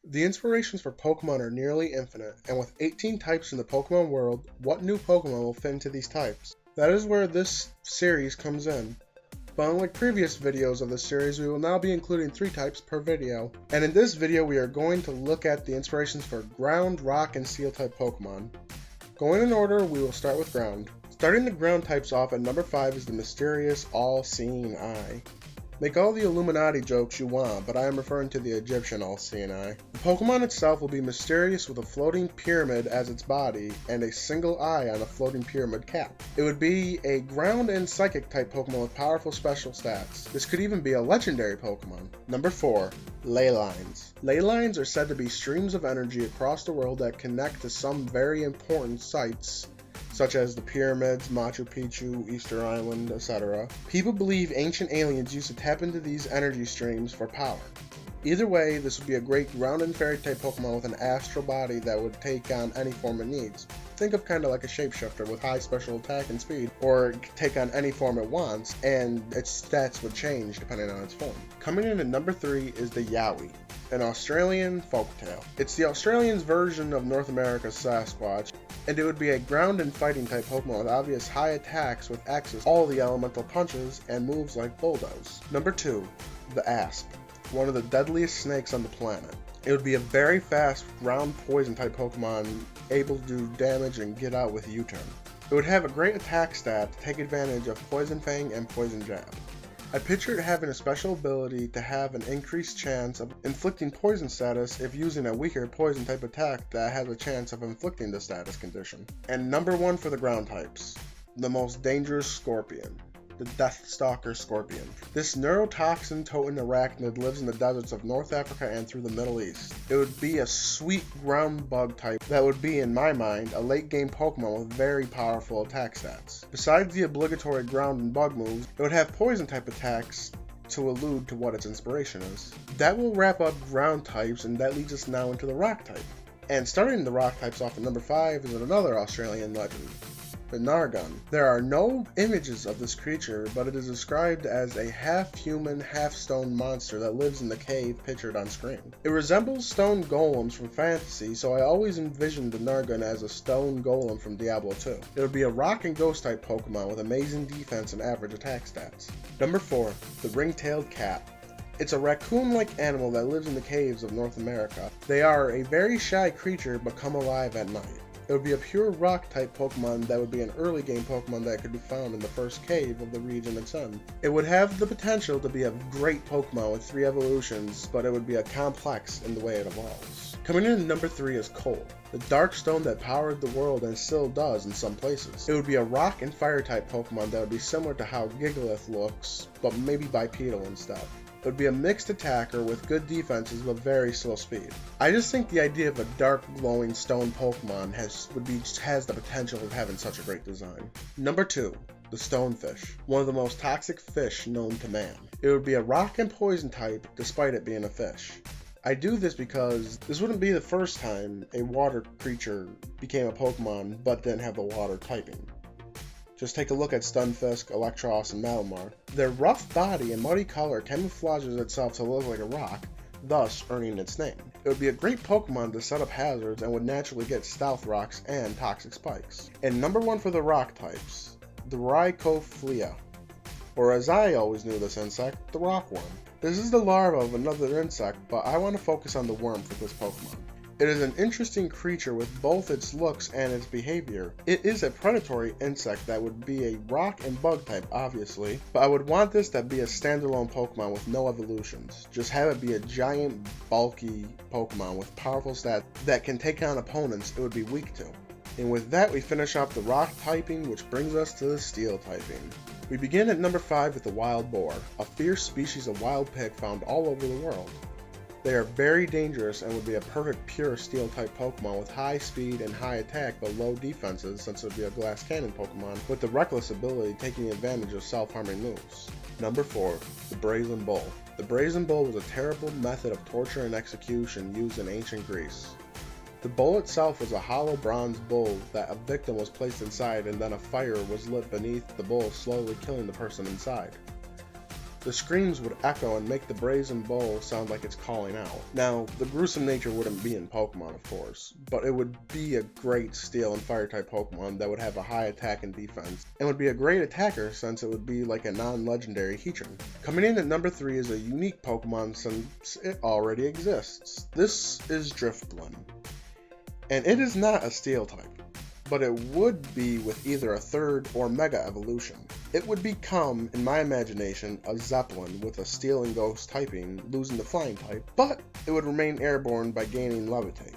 The inspirations for Pokemon are nearly infinite, and with 18 types in the Pokemon world, what new Pokemon will fit into these types? That is where this series comes in. But unlike previous videos of this series, we will now be including 3 types per video. And in this video, we are going to look at the inspirations for Ground, Rock, and Steel type Pokemon. Going in order, we will start with Ground. Starting the Ground types off at number 5 is the mysterious All-Seeing Eye. Make all the Illuminati jokes you want, but I am referring to the Egyptian All-Seeing Eye. The Pokemon itself will be mysterious with a floating pyramid as its body and a single eye on a floating pyramid cap. It would be a ground and psychic type Pokemon with powerful special stats. This could even be a legendary Pokemon. Number 4. Ley lines. Ley lines are said to be streams of energy across the world that connect to some very important sites, such as the pyramids, Machu Picchu, Easter Island, etc. People believe ancient aliens used to tap into these energy streams for power. Either way, this would be a great ground and fairy type Pokemon with an astral body that would take on any form it needs. Think of kind of like a shapeshifter with high special attack and speed, or take on any form it wants, and its stats would change depending on its form. Coming in at number 3 is the Yowie, an Australian folktale. It's the Australians' version of North America's Sasquatch, and it would be a ground and fighting type Pokemon with obvious high attacks with access to all the elemental punches and moves like Bulldoze. Number 2, the Asp, one of the deadliest snakes on the planet. It would be a very fast ground poison type Pokemon, able to do damage and get out with U-turn. It would have a great attack stat to take advantage of Poison Fang and Poison Jab. I picture it having a special ability to have an increased chance of inflicting poison status if using a weaker poison type attack that has a chance of inflicting the status condition. And number 1 for the ground types, the most dangerous Scorpion, the Deathstalker Scorpion. This neurotoxin-toting arachnid lives in the deserts of North Africa and through the Middle East. It would be a sweet ground bug type that would be, in my mind, a late game Pokemon with very powerful attack stats. Besides the obligatory ground and bug moves, it would have poison type attacks to allude to what its inspiration is. That will wrap up ground types, and that leads us now into the rock type. And starting the rock types off at number 5 is another Australian legend, the Nargun. There are no images of this creature, but it is described as a half-human, half-stone monster that lives in the cave pictured on screen. It resembles stone golems from fantasy, so I always envisioned the Nargun as a stone golem from Diablo 2. It would be a rock and ghost type Pokemon with amazing defense and average attack stats. Number 4, the Ring-tailed Cat. It's a raccoon-like animal that lives in the caves of North America. They are a very shy creature but come alive at night. It would be a pure rock type Pokemon that would be an early game Pokemon that could be found in the first cave of the region it's in. It would have the potential to be a great Pokemon with 3 evolutions, but it would be a complex in the way it evolves. Coming in at number 3 is Coal, the dark stone that powered the world and still does in some places. It would be a rock and fire type Pokemon that would be similar to how Gigalith looks, but maybe bipedal instead. It would be a mixed attacker with good defenses but very slow speed. I just think the idea of a dark glowing stone Pokemon has the potential of having such a great design. Number 2, the Stonefish, one of the most toxic fish known to man. It would be a rock and poison type despite it being a fish. I do this because this wouldn't be the first time a water creature became a Pokemon but didn't have the water typing. Just take a look at Stunfisk, Electros, and Malamar. Their rough body and muddy color camouflages itself to look like a rock, thus earning its name. It would be a great Pokemon to set up hazards and would naturally get Stealth Rocks and Toxic Spikes. And number 1 for the rock types, the Rhycoflea, or as I always knew this insect, the rockworm. This is the larva of another insect, but I want to focus on the worm for this Pokemon. It is an interesting creature with both its looks and its behavior. It is a predatory insect that would be a rock and bug type, obviously, but I would want this to be a standalone Pokemon with no evolutions. Just have it be a giant, bulky Pokemon with powerful stats that can take on opponents it would be weak to. And with that, we finish off the rock typing, which brings us to the steel typing. We begin at number 5 with the Wild Boar, a fierce species of wild pig found all over the world. They are very dangerous and would be a perfect pure steel type Pokemon with high speed and high attack but low defenses, since it would be a glass cannon Pokemon with the reckless ability taking advantage of self-harming moves. Number 4, the Brazen Bull. The Brazen Bull was a terrible method of torture and execution used in ancient Greece. The bull itself was a hollow bronze bull that a victim was placed inside, and then a fire was lit beneath the bull, slowly killing the person inside. The screams would echo and make the brazen bull sound like it's calling out. Now, the gruesome nature wouldn't be in Pokemon, of course, but it would be a great steel and fire type Pokemon that would have a high attack and defense, and would be a great attacker since it would be like a non-legendary Heatran. Coming in at number 3 is a unique Pokemon since it already exists. This is Drifblim, and it is not a steel type, but it would be with either a third or mega evolution. It would become, in my imagination, a Zeppelin with a steel and ghost typing, losing the flying type, but it would remain airborne by gaining levitate.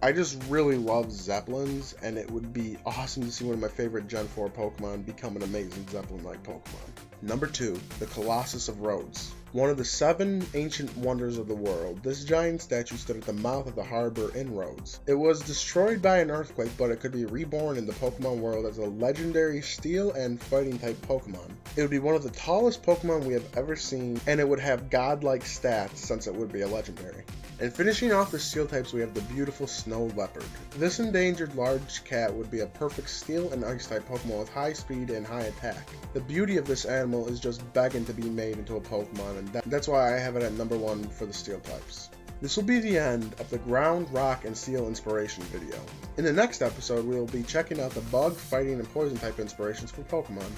I just really love Zeppelins, and it would be awesome to see one of my favorite Gen 4 Pokemon become an amazing Zeppelin-like Pokemon. Number 2, the Colossus of Rhodes. One of the 7 ancient wonders of the world, this giant statue stood at the mouth of the harbor in Rhodes. It was destroyed by an earthquake, but it could be reborn in the Pokemon world as a legendary steel and fighting type Pokemon. It would be one of the tallest Pokemon we have ever seen, and it would have godlike stats since it would be a legendary. And finishing off the steel types, we have the beautiful Snow Leopard. This endangered large cat would be a perfect steel and ice type Pokemon with high speed and high attack. The beauty of this animal is just begging to be made into a Pokemon, and that's why I have it at number 1 for the steel types. This will be the end of the ground, rock, and steel inspiration video. In the next episode, we will be checking out the bug, fighting, and poison type inspirations for Pokemon.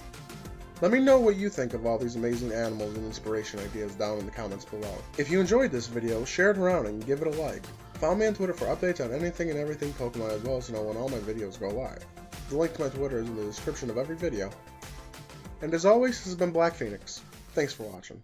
Let me know what you think of all these amazing animals and inspiration ideas down in the comments below. If you enjoyed this video, share it around and give it a like. Follow me on Twitter for updates on anything and everything Pokemon, as well as to know when all my videos go live. The link to my Twitter is in the description of every video. And as always, this has been Black Phoenix. Thanks for watching.